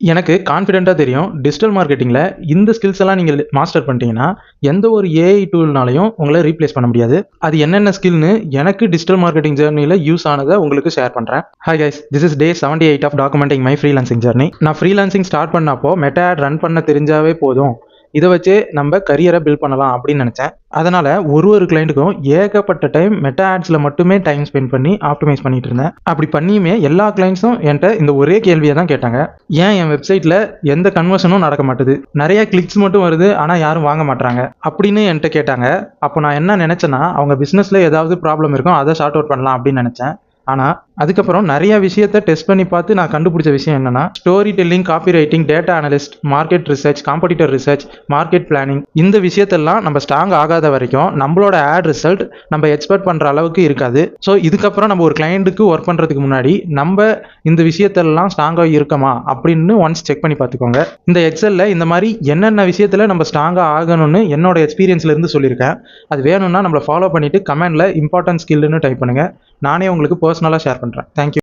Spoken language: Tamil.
எனக்கு கான்ஃபிடென்ட்டா தெரியும். டிஜிட்டல் மார்க்கெட்டிங்கில இந்த ஸ்கில்ஸ் எல்லாம் நீங்க மாஸ்டர் பண்ணிட்டீங்கன்னா, எந்த ஒரு ஏஐ டூல்னாலயும் உங்கள ரீப்ளேஸ் பண்ண முடியாது. அது என்னென்ன ஸ்கில்னு எனக்கு டிஜிட்டல் மார்க்கெட்டிங் ஜர்னில யூஸ் ஆனத உங்களுக்கு ஷேர் பண்றேன். Hi guys, this is day 78 of documenting my freelancing journey. நான் ஃப்ரீலான்சிங் ஸ்டார்ட் பண்ணப்போ மெட்டா ஆட் ரன் பண்ண தெரிஞ்சாவே போதும். இத வச்சே நம்ம கரியரை பில்ட் பண்ணலாம் அப்படின்னு நினைச்சேன். அதனால ஒரு கிளையண்ட்டுக்கும் ஏகப்பட்ட டைம் மெட்டா ஆட்ஸ்ல மட்டுமே டைம் ஸ்பெண்ட் பண்ணி ஆப்டிமைஸ் பண்ணிட்டு இருந்தேன். அப்படி பண்ணியுமே எல்லா கிளைண்ட்ஸும் என்கிட்ட இந்த ஒரே கேள்வியை தான் கேட்டாங்க. ஏன் என் வெப்சைட்ல எந்த கன்வர்ஷனும் நடக்க மாட்டுது, நிறைய கிளிக்ஸ் மட்டும் வருது ஆனா யாரும் வாங்க மாட்டாங்க அப்படின்னு என்கிட்ட கேட்டாங்க. அப்போ நான் என்ன நினைச்சேன்னா, அவங்க பிசினஸ்ல ஏதாவது ப்ராப்ளம் இருக்கும், அதை சார்ட் அவுட் பண்ணலாம் அப்படின்னு நினைச்சேன். ஆனா அதுக்கப்புறம் நிறைய விஷயத்த டெஸ்ட் பண்ணி பார்த்து நான் கண்டுபிடிச்ச விஷயம் என்னன்னா, story telling, copy writing, data analyst, market research, competitor research, market planning, இந்த விஷயத்தெல்லாம் நம்ம ஸ்ட்ராங் ஆகாத வரைக்கும் நம்மளோட ஆட் ரிசல்ட் நம்ம எக்ஸ்பெக்ட் பண்ற அளவுக்கு இருக்காது. ஸோ இதுக்கப்புறம் நம்ம ஒரு கிளையண்ட்டுக்கு ஒர்க் பண்றதுக்கு முன்னாடி நம்ம இந்த விஷயத்தெல்லாம் ஸ்ட்ராங்காக இருக்கமா அப்படின்னு ஒன்ஸ் செக் பண்ணி பார்த்துக்கோங்க. இந்த எக்ஸல்ல இந்த மாதிரி என்னென்ன விஷயத்துல நம்ம ஸ்ட்ராங்காக ஆகணும்னு என்னோட எக்ஸ்பீரியன்ஸ்ல இருந்து சொல்லியிருக்கேன். அது வேணும்னா நம்மளை ஃபாலோ பண்ணிட்டு கமெண்ட்ல இம்பார்ட்டன்ட் ஸ்கில்னு டைப் பண்ணுங்க. நானே உங்களுக்கு பர்சனலாக ஷேர் பண்ணுறேன். தேங்க்யூ.